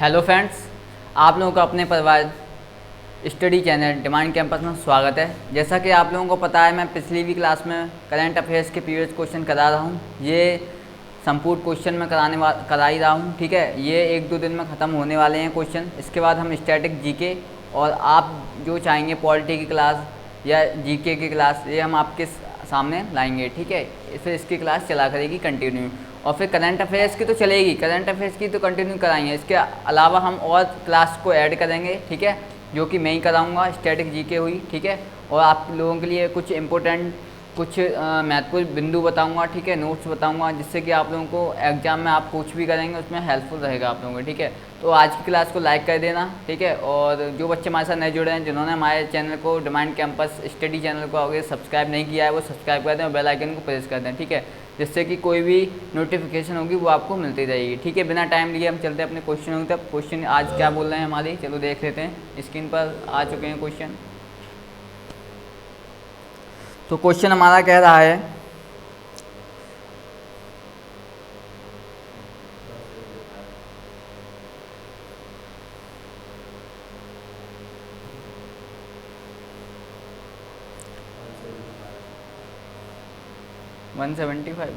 Hello friends, आप लोगों का अपने परिवार स्टडी चैनल डिमांड कैंपस में स्वागत है। जैसा कि आप लोगों को पता है, मैं पिछली भी क्लास में करंट अफेयर्स के प्रीवियस क्वेश्चन करा रहा हूँ। ये संपूर्ण क्वेश्चन में करा ही रहा हूँ, ठीक है। ये 1-2 दिन में ख़त्म होने वाले हैं क्वेश्चन। इसके बाद हम स्टैटिक जीके और आप जो चाहेंगे पॉलिटी की क्लास या जीके की क्लास, ये हम आपके सामने लाएंगे, ठीक है। फिर इसकी क्लास चला करेगी कंटिन्यू, और फिर करंट अफेयर्स की तो चलेगी, करंट अफेयर्स की तो कंटिन्यू कराएंगे। इसके अलावा हम और क्लास को ऐड करेंगे, ठीक है, जो कि मैं ही कराऊंगा। स्टैटिक जीके हुई, ठीक है, और आप लोगों के लिए कुछ इंपॉर्टेंट, कुछ महत्वपूर्ण बिंदु बताऊंगा, ठीक है, नोट्स बताऊंगा, जिससे कि आप लोगों को एग्जाम में आप कुछ भी करेंगे उसमें हेल्पफुल रहेगा आप लोगों को, ठीक है। तो आज की क्लास को लाइक कर देना, ठीक है। और जो बच्चे हमारे साथ नए जुड़े हैं, जिन्होंने हमारे चैनल को डिमांड कैंपस स्टडी चैनल को आगे सब्सक्राइब नहीं किया है, वो सब्सक्राइब कर दें और बेल आइकन को प्रेस कर दें, ठीक है, जिससे कि कोई भी नोटिफिकेशन होगी वो आपको मिलती रहेगी, ठीक है। बिना टाइम लिए हम चलते हैं अपने क्वेश्चन तक। क्वेश्चन आज क्या बोल रहे हैं हमारे, चलो देख लेते हैं। स्क्रीन पर आ चुके हैं क्वेश्चन। तो क्वेश्चन हमारा कह रहा है, वन 175।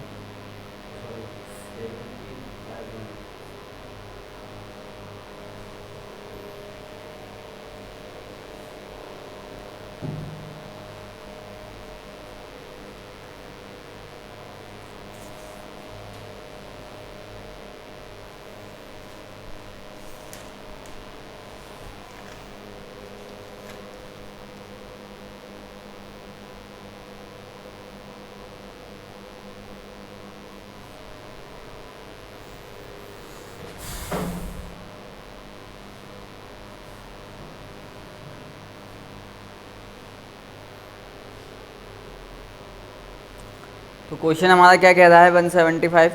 तो क्वेश्चन हमारा क्या कह रहा है, 175।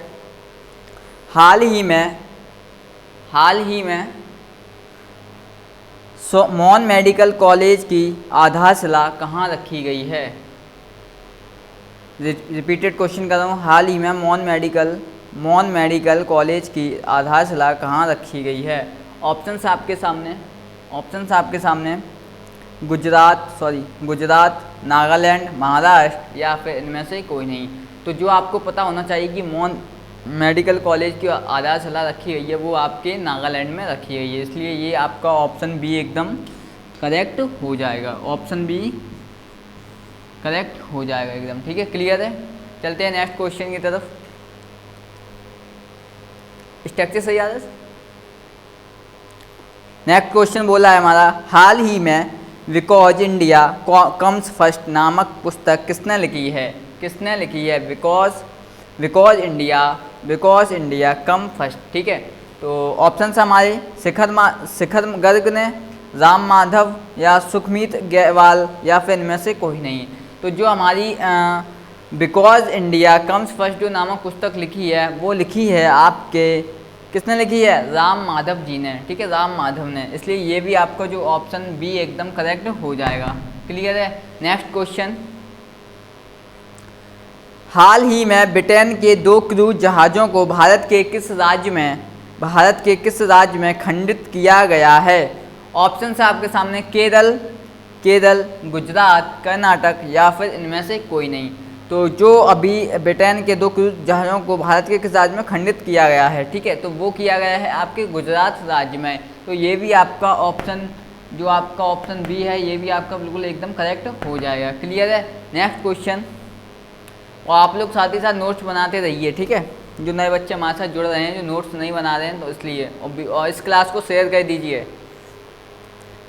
हाल ही में मॉन मेडिकल कॉलेज की आधारशिला कहाँ रखी गई है। रिपीटेड क्वेश्चन कर रहा हूँ। हाल ही में मॉन मेडिकल कॉलेज की आधारशिला कहाँ रखी गई है। ऑप्शंस आपके सामने गुजरात, नागालैंड, महाराष्ट्र या फिर इनमें से कोई नहीं। तो जो आपको पता होना चाहिए कि मॉन मेडिकल कॉलेज की आधारशिला रखी गई है, वो आपके नागालैंड में रखी गई है, इसलिए ये आपका ऑप्शन बी एकदम करेक्ट हो जाएगा। ऑप्शन बी करेक्ट हो जाएगा एकदम, ठीक है, क्लियर है। चलते हैं नेक्स्ट क्वेश्चन की तरफ। स्ट्रक्चर सही आ रहा है। नेक्स्ट क्वेश्चन बोला है हमारा, हाल ही में बिकॉज इंडिया कम्स फर्स्ट नामक पुस्तक किसने लिखी है। बिकॉज इंडिया कम फर्स्ट, ठीक है। तो ऑप्शन हमारे शिखर गर्ग ने, राम माधव या सुखमीत ग्रेवाल या फिर इनमें से कोई नहीं। तो जो हमारी बिकॉज इंडिया कम्स फर्स्ट जो नामक पुस्तक लिखी है, वो लिखी है आपके, किसने लिखी है, राम माधव जी ने, ठीक है, राम माधव ने, इसलिए ये भी आपका जो ऑप्शन बी एकदम करेक्ट हो जाएगा, क्लियर है। नेक्स्ट क्वेश्चन, हाल ही में ब्रिटेन के 2 क्रूज जहाज़ों को भारत के किस राज्य में खंडित किया गया है। ऑप्शन है आपके सामने, केरल, गुजरात, कर्नाटक या फिर इनमें से कोई नहीं। तो जो अभी ब्रिटेन के 2 क्रूज जहाज़ों को भारत के किस राज्य में खंडित किया गया है, ठीक है, तो वो किया गया है आपके गुजरात राज्य में। तो ये भी आपका ऑप्शन, जो आपका ऑप्शन बी है, ये भी आपका बिल्कुल एकदम करेक्ट हो जाएगा, क्लियर है। नेक्स्ट क्वेश्चन, और आप लोग साथ ही साथ नोट्स बनाते रहिए, ठीक है। जो नए बच्चे हमारे साथ जुड़ रहे हैं, जो नोट्स नहीं बना रहे हैं, तो इसलिए और इस क्लास को शेयर कर दीजिए।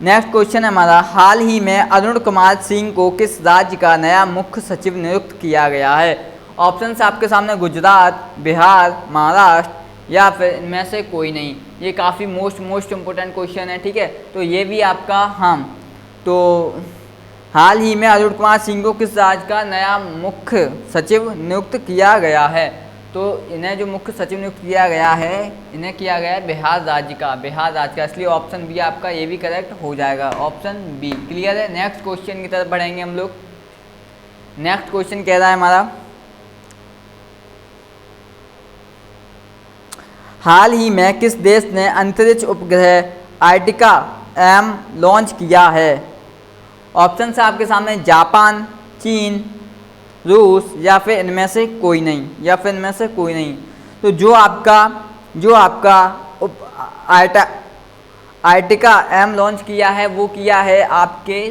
नेक्स्ट क्वेश्चन है हमारा, हाल ही में अरुण कुमार सिंह को किस राज्य का नया मुख्य सचिव नियुक्त किया गया है। ऑप्शन आपके सामने गुजरात, बिहार, महाराष्ट्र या फिर इनमें से कोई नहीं। ये काफ़ी मोस्ट इम्पोर्टेंट क्वेश्चन है, ठीक है। तो ये भी आपका, तो हाल ही में अरुण कुमार सिंह को किस राज्य का नया मुख्य सचिव नियुक्त किया गया है। तो इन्हें जो मुख्य सचिव नियुक्त किया गया है, इन्हें किया गया है बिहार राज्य का, इसलिए ऑप्शन बी आपका ये भी करेक्ट हो जाएगा, ऑप्शन बी, क्लियर है। नेक्स्ट क्वेश्चन की तरफ बढ़ेंगे हम लोग। नेक्स्ट क्वेश्चन कह रहा है हमारा, हाल ही में किस देश ने अंतरिक्ष उपग्रह आर्टिका एम लॉन्च किया है? ऑप्शन है आपके सामने जापान, चीन, रूस या फिर इनमें से कोई नहीं, या फिर इनमें से कोई नहीं। तो जो आपका आर्टिका एम लॉन्च किया है वो किया है आपके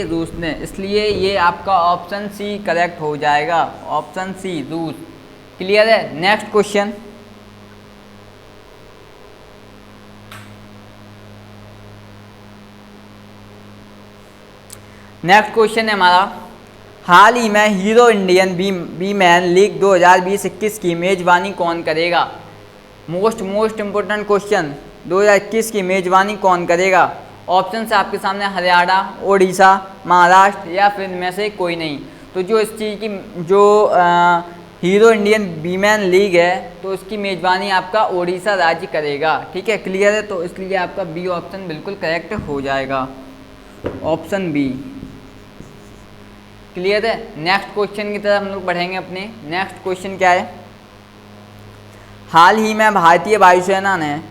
रूस ने, इसलिए ये आपका ऑप्शन सी करेक्ट हो जाएगा, ऑप्शन सी रूस। क्लियर है? नेक्स्ट क्वेश्चन, है हमारा, हाल ही में Hero Indian B man league 2020-21 की मेजबानी कौन करेगा? मोस्ट इम्पोर्टेंट क्वेश्चन, 2021 की मेजबानी कौन करेगा? ऑप्शन है आपके सामने हरियाणा, ओडिशा, महाराष्ट्र या फिर इनमें से कोई नहीं। तो जो इस चीज़ की जो हीरो इंडियन बीमैन लीग है तो इसकी मेजबानी आपका ओडिशा राज्य करेगा। ठीक है, क्लियर है? तो इसलिए आपका बी ऑप्शन बिल्कुल करेक्ट हो जाएगा, ऑप्शन बी। क्लियर है? नेक्स्ट क्वेश्चन की तरफ हम लोग बढ़ेंगे अपने। नेक्स्ट क्वेश्चन क्या है? हाल ही में भारतीय वायुसेना ने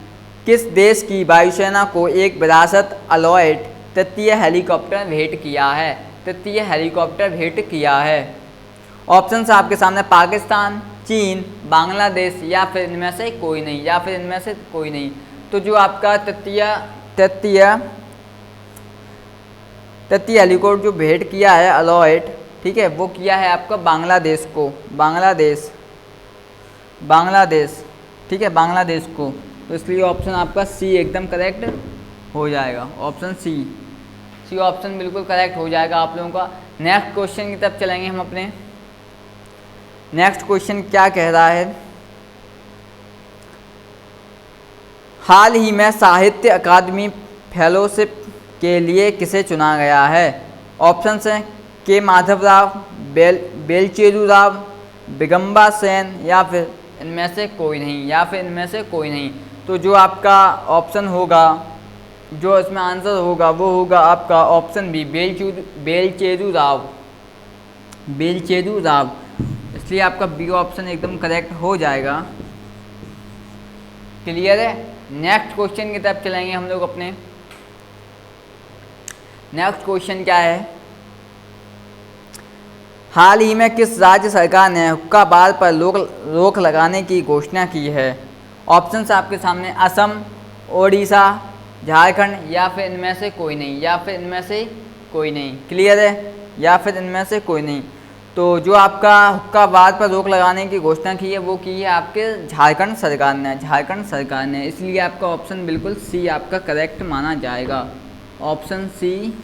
किस देश की वायुसेना को एक विरासत अलॉयड तृतीय हेलीकॉप्टर भेंट किया है? ऑप्शन है आपके सामने पाकिस्तान, चीन, बांग्लादेश या फिर इनमें से कोई नहीं, तो जो आपका तृतीय हेलीकॉप्टर जो भेंट किया है अलॉयड, ठीक है, वो किया है आपका बांग्लादेश को, ठीक है, बांग्लादेश को। तो इसलिए ऑप्शन आपका सी एकदम करेक्ट हो जाएगा, ऑप्शन सी ऑप्शन बिल्कुल करेक्ट हो जाएगा आप लोगों का। नेक्स्ट क्वेश्चन की तरफ चलेंगे हम अपने। नेक्स्ट क्वेश्चन क्या कह रहा है? हाल ही में साहित्य अकादमी फेलोशिप के लिए किसे चुना गया है? ऑप्शन हैं के माधव राव, बेलचेरू राव, बिगम्बा सेन या फिर इनमें से कोई नहीं, तो जो आपका ऑप्शन होगा, जो इसमें आंसर होगा वो होगा आपका ऑप्शन बी, बेलचेरू राव। इसलिए आपका बी ऑप्शन एकदम करेक्ट हो जाएगा। क्लियर है? नेक्स्ट क्वेश्चन की तरफ चलेंगे हम लोग अपने। नेक्स्ट क्वेश्चन क्या है? हाल ही में किस राज्य सरकार ने हुक्काबार पर रोक लगाने की घोषणा की है? ऑप्शन है आपके सामने असम, ओडिशा, झारखंड या फिर इनमें से कोई नहीं, क्लियर है? या फिर इनमें से कोई नहीं। तो जो आपका हुक्काबार पर रोक लगाने की घोषणा की है वो की है आपके झारखंड सरकार ने, इसलिए आपका ऑप्शन बिल्कुल सी आपका करेक्ट माना जाएगा, ऑप्शन सी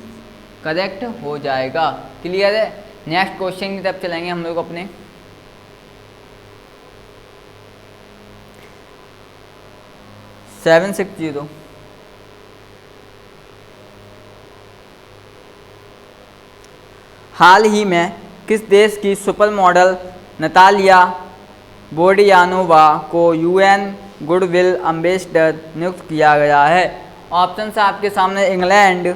करेक्ट हो जाएगा। क्लियर है? नेक्स्ट क्वेश्चन की तरफ चलेंगे हम लोग अपने। Seven six zero. हाल ही में किस देश की सुपर मॉडल नतालिया बोडियानोवा को यूएन गुडविल एम्बेसडर नियुक्त किया गया है? ऑप्शन है आपके सामने इंग्लैंड,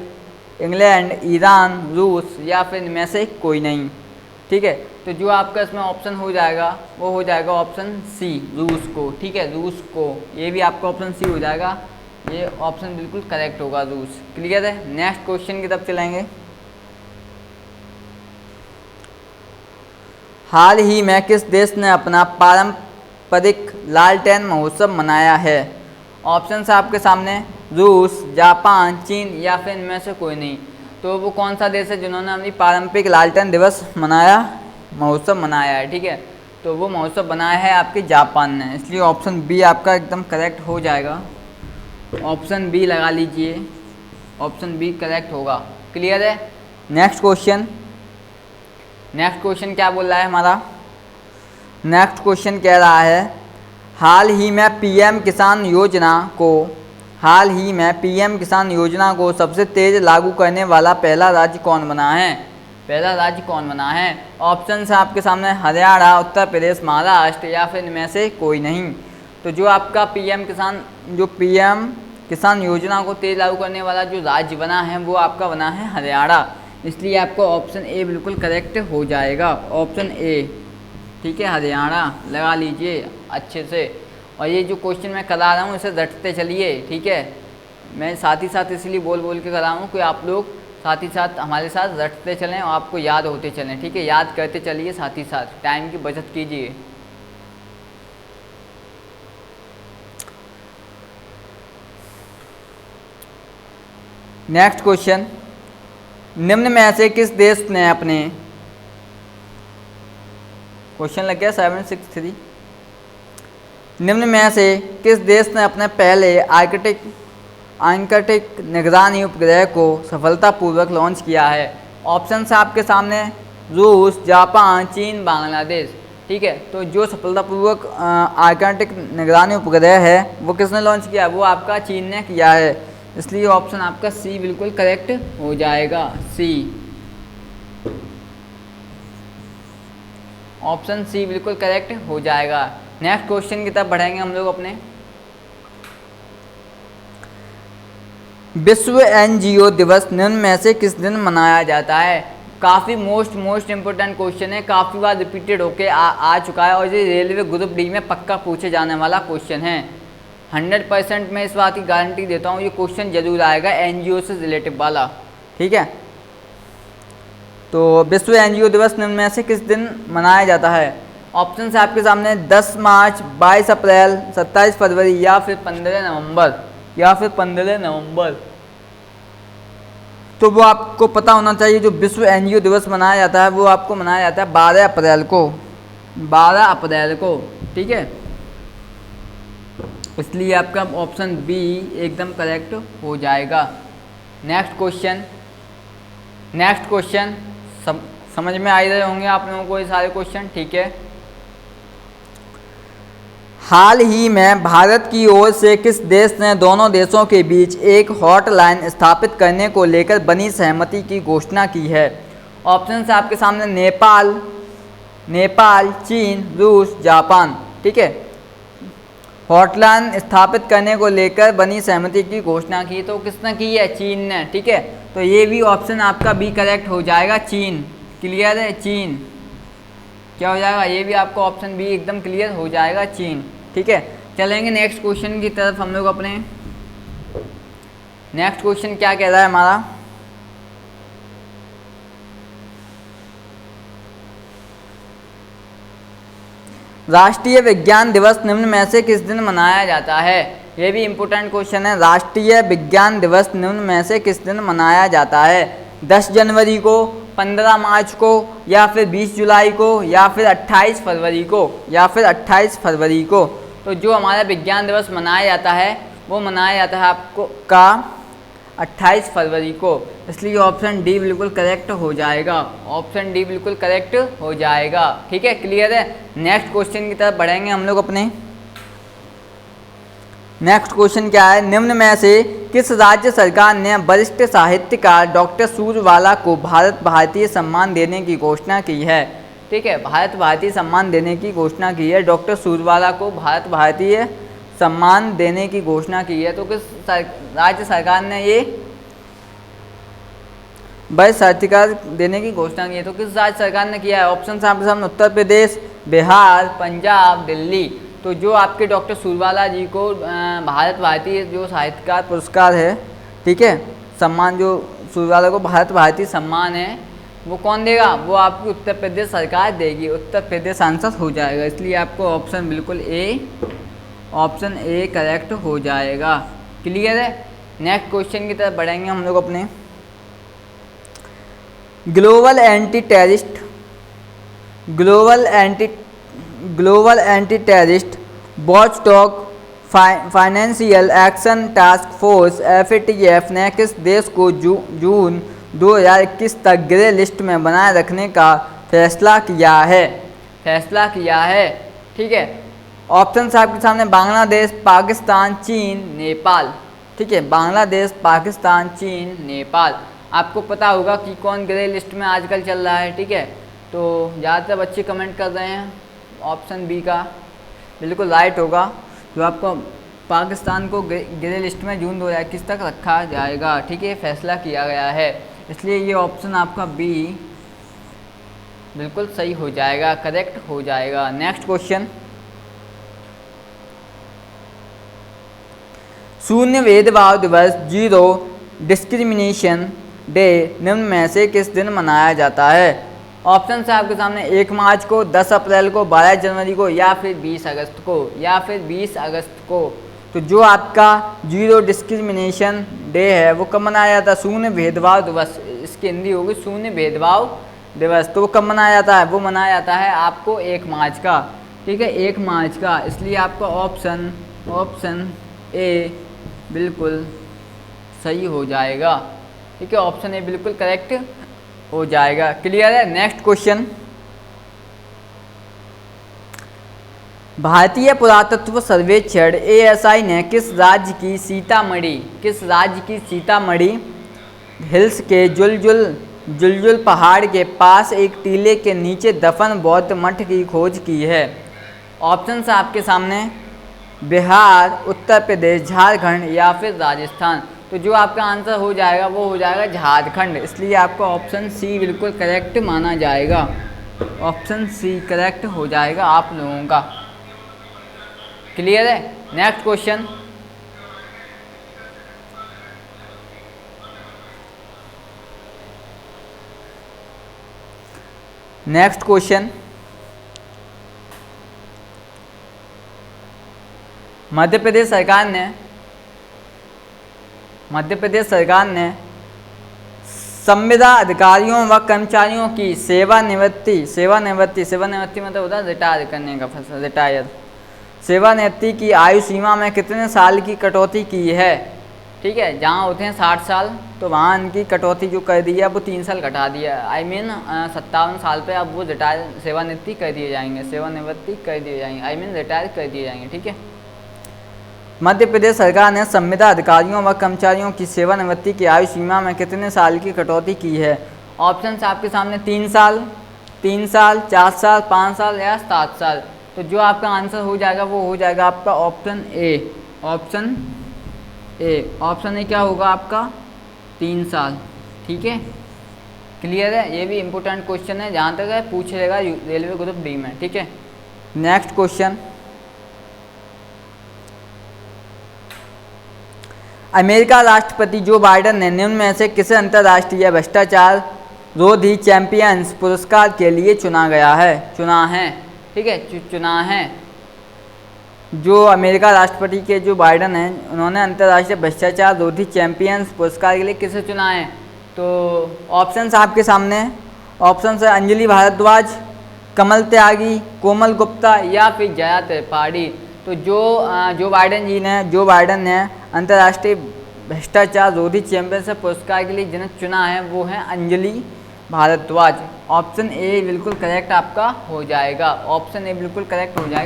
ईरान, रूस या फिर इनमें से कोई नहीं। ठीक है, तो जो आपका इसमें ऑप्शन हो जाएगा वो हो जाएगा ऑप्शन सी, रूस को। ठीक है, रूस को, ये भी आपका ऑप्शन सी हो जाएगा, ये ऑप्शन बिल्कुल करेक्ट होगा, रूस। क्लियर है? नेक्स्ट क्वेश्चन की तरफ चलेंगे। हाल ही में किस देश ने अपना पारंपरिक लालटेन महोत्सव मनाया है? ऑप्शन है आपके सामने रूस, जापान, चीन या फिर इनमें से कोई नहीं। तो वो कौन सा देश है जिन्होंने अपनी पारंपरिक लालटेन दिवस महोत्सव मनाया है? ठीक है, तो वो महोत्सव बनाया है आपके जापान ने, इसलिए ऑप्शन बी आपका एकदम करेक्ट हो जाएगा, ऑप्शन बी लगा लीजिए, ऑप्शन बी करेक्ट होगा। क्लियर है? नेक्स्ट क्वेश्चन क्या बोल रहा है हमारा? नेक्स्ट क्वेश्चन कह रहा है हाल ही में पीएम किसान योजना को सबसे तेज लागू करने वाला पहला राज्य कौन बना है? ऑप्शन है आपके सामने हरियाणा, उत्तर प्रदेश, महाराष्ट्र या फिर इनमें से कोई नहीं। तो जो आपका पीएम किसान योजना को तेज लागू करने वाला जो राज्य बना है वो आपका बना है हरियाणा, इसलिए आपको ऑप्शन ए बिल्कुल करेक्ट हो जाएगा, ऑप्शन ए। ठीक है, हरियाणा लगा लीजिए अच्छे से, और ये जो क्वेश्चन मैं करा रहा हूँ इसे रटते चलिए, ठीक है। मैं साथ ही साथ इसलिए बोल बोल के करा हूँ कि आप लोग साथ ही साथ हमारे साथ रटते चलें और आपको याद होते चलें, ठीक है। याद करते चलिए, साथ ही साथ टाइम की बचत कीजिए। नेक्स्ट क्वेश्चन, निम्न में से किस देश ने अपने, क्वेश्चन लग गया 763, निम्न में से किस देश ने अपने पहले आर्कटिक निगरानी उपग्रह को सफलतापूर्वक लॉन्च किया है? ऑप्शन है आपके सामने, रूस, जापान, चीन, बांग्लादेश, ठीक है। तो जो सफलतापूर्वक आर्कटिक निगरानी उपग्रह है वो किसने लॉन्च किया? वो आपका चीन ने किया है, इसलिए ऑप्शन आपका सी बिल्कुल करेक्ट हो जाएगा। सी, ऑप्शन सी बिल्कुल करेक्ट हो जाएगा। नेक्स्ट क्वेश्चन की तरफ बढ़ेंगे हम लोग अपने। विश्व एनजीओ दिवस निम्न में से किस दिन मनाया जाता है? काफ़ी मोस्ट इम्पोर्टेंट क्वेश्चन है, काफ़ी बार रिपीटेड होके आ चुका है और ये रेलवे ग्रुप डी में पक्का पूछे जाने वाला क्वेश्चन है। 100% मैं इस बात की गारंटी देता हूँ ये क्वेश्चन जरूर आएगा एनजीओ से रिलेटिव वाला, ठीक है। तो विश्व एनजीओ दिवस निम्न में से किस दिन मनाया जाता है? ऑप्शन है आपके सामने, 10 मार्च, 22 अप्रैल, 27 फरवरी या फिर 15 नवंबर। तो वो आपको पता होना चाहिए, जो विश्व एनजीओ दिवस मनाया जाता है वो आपको मनाया जाता है 12 अप्रैल को, ठीक है। इसलिए आपका ऑप्शन बी एकदम करेक्ट हो जाएगा। नेक्स्ट क्वेश्चन समझ में आ रहे होंगे आप लोगों को ये सारे क्वेश्चन, ठीक है। हाल ही में भारत की ओर से किस देश ने दोनों देशों के बीच एक हॉटलाइन स्थापित करने को लेकर बनी सहमति की घोषणा की है? ऑप्शन है आपके सामने, नेपाल, चीन, रूस, जापान, ठीक है। हॉटलाइन स्थापित करने को लेकर बनी सहमति की घोषणा की तो किसने की है? चीन ने, ठीक है। तो ये भी ऑप्शन आपका बी करेक्ट हो जाएगा, चीन। क्लियर है? चीन क्या हो जाएगा? ये भी आपको ऑप्शन बी एकदम क्लियर हो जाएगा, चीन, ठीक है। चलेंगे नेक्स्ट क्वेश्चन की तरफ हम लोग अपने। नेक्स्ट क्वेश्चन क्या कह रहा है हमारा? राष्ट्रीय विज्ञान दिवस निम्न में से किस दिन मनाया जाता है? ये भी इम्पोर्टेंट क्वेश्चन है। राष्ट्रीय विज्ञान दिवस निम्न में से किस दिन मनाया जाता है? 10 जनवरी को, 15 मार्च को, या फिर 20 जुलाई को, या फिर 28 फरवरी को। तो जो हमारा विज्ञान दिवस मनाया जाता है वो मनाया जाता है आपको का 28 फरवरी को, इसलिए ऑप्शन डी बिल्कुल करेक्ट हो जाएगा। ऑप्शन डी बिल्कुल करेक्ट हो जाएगा, ठीक है। क्लियर है? नेक्स्ट क्वेश्चन की तरफ बढ़ेंगे हम लोग अपने। नेक्स्ट क्वेश्चन क्या है? निम्न में से किस राज्य सरकार ने वरिष्ठ साहित्यकार डॉक्टर सूरवाला को भारत भारतीय सम्मान देने की घोषणा की है? ठीक है, भारत भारतीय सम्मान देने की घोषणा की है। डॉक्टर सूरवाला को भारत भारतीय सम्मान देने की घोषणा की है। तो किस राज्य सरकार ने ये वरिष्ठ साहित्यकार देने की घोषणा की है? तो किस राज्य सरकार ने किया है? ऑप्शन आपके सामने उत्तर प्रदेश, बिहार, पंजाब, दिल्ली। तो जो आपके डॉक्टर सूरवाला जी को भारत भारतीय जो साहित्यकार पुरस्कार है, ठीक है, सम्मान जो सूरवाला को भारत भारतीय सम्मान है, वो कौन देगा? वो आपकी उत्तर प्रदेश सरकार देगी, उत्तर प्रदेश सांसद हो जाएगा। इसलिए आपको ऑप्शन बिल्कुल ऑप्शन ए करेक्ट हो जाएगा। क्लियर है? नेक्स्ट क्वेश्चन की तरफ बढ़ेंगे हम लोग अपने। Global anti terrorist watchdog financial action task force FATF ने किस देश को जून 2021 तक ग्रे लिस्ट में बनाए रखने का फैसला किया है? ठीक है, ऑप्शन आपके सामने बांग्लादेश, पाकिस्तान, चीन, नेपाल। ठीक है, बांग्लादेश, पाकिस्तान, चीन, नेपाल। आपको पता होगा कि कौन ग्रे लिस्ट में आजकल चल रहा है। ठीक है, तो ज़्यादातर बच्चे कमेंट कर रहे हैं ऑप्शन बी का बिल्कुल राइट होगा, जो आपको पाकिस्तान को ग्रे लिस्ट में जून 2021 तक रखा जाएगा। ठीक है, फैसला किया गया है, इसलिए ये ऑप्शन आपका बी बिल्कुल सही हो जाएगा, करेक्ट हो जाएगा। नेक्स्ट क्वेश्चन, शून्य भेदभाव दिवस, जीरो डिस्क्रिमिनेशन डे निम्न में से किस दिन मनाया जाता है? ऑप्शन है आपके सामने 1 मार्च को, 10 अप्रैल को, 12 जनवरी को या फिर 20 अगस्त को, या फिर 20 अगस्त को। तो जो आपका जीरो डिस्क्रिमिनेशन डे है वो कब मनाया जाता है? शून्य भेदभाव दिवस, इसकी हिंदी होगी शून्य भेदभाव दिवस। तो वो कब मनाया जाता है? वो मनाया जाता है आपको 1 मार्च का, ठीक है, 1 मार्च का। इसलिए आपका ऑप्शन ए बिल्कुल सही हो जाएगा, ठीक है, ऑप्शन ए बिल्कुल करेक्ट हो जाएगा। क्लियर है? नेक्स्ट क्वेश्चन, भारतीय पुरातत्व सर्वेक्षण ASI ने किस राज्य की सीतामढ़ी हिल्स के जुलजुल पहाड़ के पास एक टीले के नीचे दफन बौद्ध मठ की खोज की है? ऑप्शन है आपके सामने बिहार, उत्तर प्रदेश, झारखंड या फिर राजस्थान। तो जो आपका आंसर हो जाएगा वो हो जाएगा झारखंड। इसलिए आपका ऑप्शन सी बिल्कुल करेक्ट माना जाएगा, ऑप्शन सी करेक्ट हो जाएगा आप लोगों का। क्लियर है? नेक्स्ट क्वेश्चन, मध्य प्रदेश सरकार ने संविदा अधिकारियों व कर्मचारियों की सेवानिवृत्ति मतलब होता है रिटायर करने का, रिटायर, सेवानिवृत्ति की आयु सीमा में कितने साल की कटौती की है? ठीक है, जहाँ होते हैं 60 साल तो वहाँ इनकी कटौती जो कर दी है वो 3 साल घटा दिया है। 57 साल पे अब वो सेवानिवृत्ति कर दिए जाएंगे, रिटायर कर दिए जाएंगे, ठीक है। मध्य प्रदेश सरकार ने संविदा अधिकारियों व कर्मचारियों की सेवानिवृत्ति की आयु सीमा में कितने साल की कटौती की है? ऑप्शन आपके सामने 3 साल, 4 साल, 5 साल या 7 साल। तो जो आपका आंसर हो जाएगा वो हो जाएगा आपका ऑप्शन ए, ऑप्शन ए क्या होगा आपका? 3 साल, ठीक है। क्लियर है? ये भी इम्पोर्टेंट क्वेश्चन है, जहाँ तक है पूछेगा रेलवे ग्रुप डी में, ठीक है। नेक्स्ट क्वेश्चन, अमेरिका राष्ट्रपति जो बाइडेन ने निम्न में से किसे अंतर्राष्ट्रीय भ्रष्टाचार रोधी चैंपियंस पुरस्कार के लिए चुना है? जो अमेरिका राष्ट्रपति के जो बाइडेन हैं उन्होंने अंतर्राष्ट्रीय भ्रष्टाचार रोधी चैंपियंस पुरस्कार के लिए किसे चुना है? तो ऑप्शंस आपके सामने, ऑप्शंस है अंजलि भारद्वाज, कमल त्यागी, कोमल गुप्ता या फिर जया त्रिपाठी। तो जो बाइडेन ने अंतर्राष्ट्रीय भ्रष्टाचार रोधी चैंपियंस पुरस्कार के लिए जिन्हें चुना है वो है अंजलि भारद्वाज। ऑप्शन ए बिल्कुल करेक्ट आपका हो जाएगा,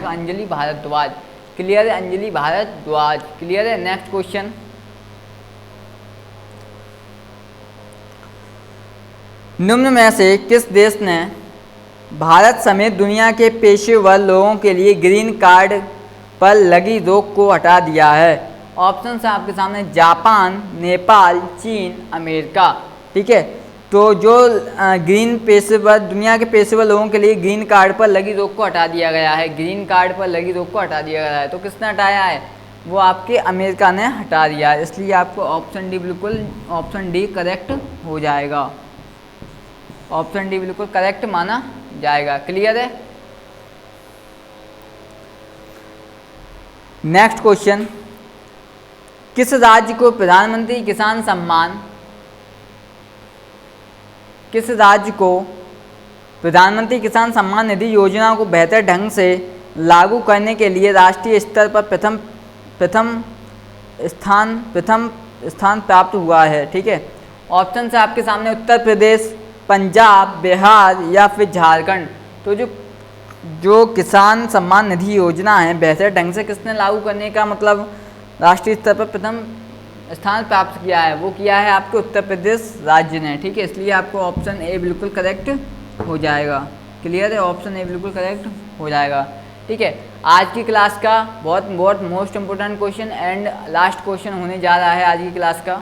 अंजलि भारद्वाज। क्लियर है? अंजलि भारद्वाज। क्लियर है? नेक्स्ट क्वेश्चन, निम्न में से किस देश ने भारत समेत दुनिया के पेशेवर लोगों के लिए ग्रीन कार्ड पर लगी रोक को हटा दिया है? ऑप्शन है आपके सामने जापान, नेपाल, चीन, अमेरिका, ठीक है। तो जो दुनिया के पेशेवर लोगों के लिए ग्रीन कार्ड पर लगी रोक को हटा दिया गया है, तो किसने हटाया है? वो आपके अमेरिका ने हटा दिया है। इसलिए आपको ऑप्शन डी करेक्ट हो जाएगा, ऑप्शन डी बिल्कुल करेक्ट माना जाएगा। क्लियर है? नेक्स्ट क्वेश्चन, किस राज्य को प्रधानमंत्री किसान सम्मान निधि योजना को बेहतर ढंग से लागू करने के लिए राष्ट्रीय स्तर पर प्रथम स्थान प्राप्त हुआ है? ठीक है, ऑप्शन है आपके सामने उत्तर प्रदेश, पंजाब, बिहार या फिर झारखंड। तो जो किसान सम्मान निधि योजना है बेहतर ढंग से किसने लागू करने का मतलब राष्ट्रीय स्तर पर प्रथम स्थान प्राप्त किया है, वो किया है आपके उत्तर प्रदेश राज्य ने, ठीक है। इसलिए आपको ऑप्शन ए बिल्कुल करेक्ट हो जाएगा। क्लियर है? ऑप्शन ए बिल्कुल करेक्ट हो जाएगा, ठीक है। आज की क्लास का बहुत most important question and last question होने जा रहा है आज की क्लास का।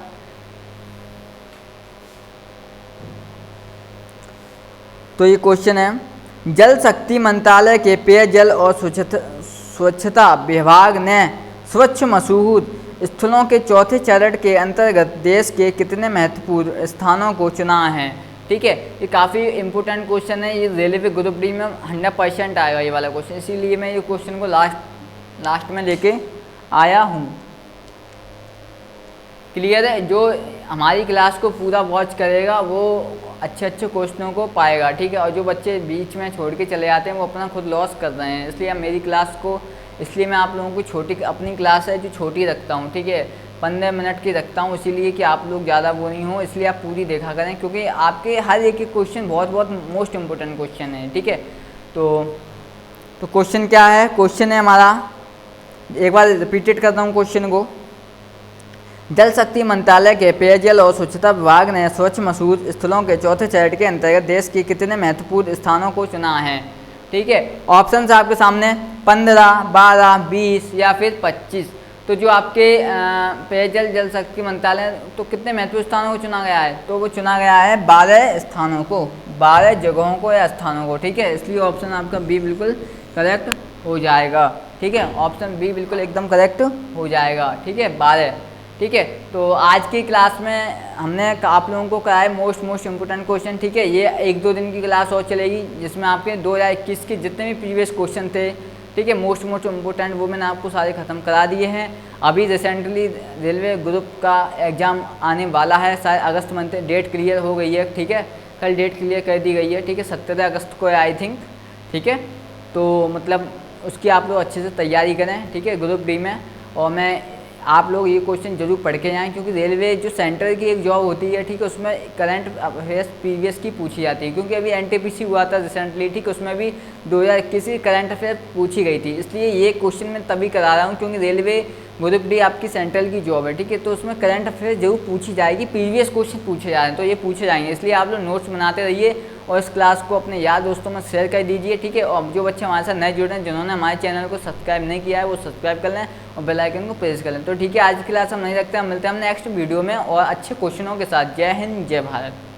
तो ये क्वेश्चन है, जल शक्ति मंत्रालय के पेयजल और स्वच्छता विभाग ने स्वच्छ मशहूर स्थलों के चौथे चरण के अंतर्गत देश के कितने महत्वपूर्ण स्थानों को चुना है। ठीक है, ये काफ़ी इंपॉर्टेंट क्वेश्चन है, ये रेलवे ग्रुप डी में 100% आएगा ये वाला क्वेश्चन, इसीलिए मैं ये क्वेश्चन को लास्ट में लेके आया हूँ। क्लियर है, जो हमारी क्लास को पूरा वॉच करेगा वो अच्छे क्वेश्चनों को पाएगा। ठीक है, और जो बच्चे बीच में छोड़ के चले जाते हैं वो अपना खुद लॉस कर रहे हैं। इसलिए मेरी क्लास को, इसलिए मैं आप लोगों को छोटी, अपनी क्लास है जो छोटी रखता हूँ, ठीक है, 15 मिनट की रखता हूँ, इसीलिए कि आप लोग ज़्यादा वो नहीं हो, इसलिए आप पूरी देखा करें, क्योंकि आपके हर एक क्वेश्चन बहुत मोस्ट इम्पोर्टेंट क्वेश्चन है। ठीक है, तो क्वेश्चन क्या है, क्वेश्चन है हमारा, एक बार रिपीटेड करता हूँ क्वेश्चन को। जल शक्ति मंत्रालय के पेयजल और स्वच्छता विभाग ने स्वच्छ मशहूर स्थलों के चौथे चरण के अंतर्गत देश के कितने महत्वपूर्ण स्थानों को चुना है। ठीक है, ऑप्शन आपके सामने 15, 12, 20 या फिर 25। तो जो आपके पेयजल जल शक्ति मंत्रालय, तो कितने महत्वपूर्ण स्थानों को चुना गया है, तो वो चुना गया है 12 स्थानों को, 12 जगहों को या स्थानों को। ठीक है, इसलिए ऑप्शन आपका बी बिल्कुल करेक्ट हो जाएगा। ठीक है, ऑप्शन बी बिल्कुल एकदम करेक्ट हो जाएगा। ठीक है, 12। ठीक है, तो आज की क्लास में हमने आप लोगों को कराया मोस्ट इम्पोर्टेंट क्वेश्चन। ठीक है, ये 1-2 दिन की क्लास और चलेगी, जिसमें आपके 2021 के जितने भी प्रीवियस क्वेश्चन थे, ठीक है, मोस्ट इम्पोर्टेंट, वो मैंने आपको सारे ख़त्म करा दिए हैं। अभी रिसेंटली रेलवे ग्रुप का एग्ज़ाम आने वाला है, शायद अगस्त मंथ, डेट क्लियर हो गई है। ठीक है, कल डेट क्लियर कर दी गई है। ठीक है, 17 अगस्त को है आई थिंक। ठीक है, तो मतलब उसकी आप लोग अच्छे से तैयारी करें। ठीक है, ग्रुप डी में, और मैं आप लोग ये क्वेश्चन जरूर पढ़ के जाएँ, क्योंकि रेलवे जो सेंटर की एक जॉब होती है, ठीक है, उसमें करंट अफेयर्स प्रीवियस की पूछी जाती है, क्योंकि अभी एनटीपीसी हुआ था रिसेंटली। ठीक, उसमें भी 2021 की करंट अफेयर पूछी गई थी। इसलिए ये क्वेश्चन मैं तभी करा रहा हूँ क्योंकि रेलवे ग्रुप डी आपकी सेंट्रल की जॉब है। ठीक है, तो उसमें करंट अफेयर जरूर पूछी जाएगी, प्रीवियस क्वेश्चन पूछे जा रहे हैं, तो ये पूछे जाएंगे। इसलिए आप लोग नोट्स बनाते रहिए और इस क्लास को अपने यार दोस्तों में शेयर कर दीजिए। ठीक है, और जो बच्चे हमारे साथ नए जुड़े हैं, जिन्होंने हमारे चैनल को सब्सक्राइब नहीं किया है, वो सब्सक्राइब कर लें और बेल आइकन को प्रेस कर लें। तो ठीक है, आज की क्लास हम नहीं रखते हैं, मिलते हैं हम नेक्स्ट वीडियो में और अच्छे क्वेश्चनों के साथ। जय हिंद, जय भारत।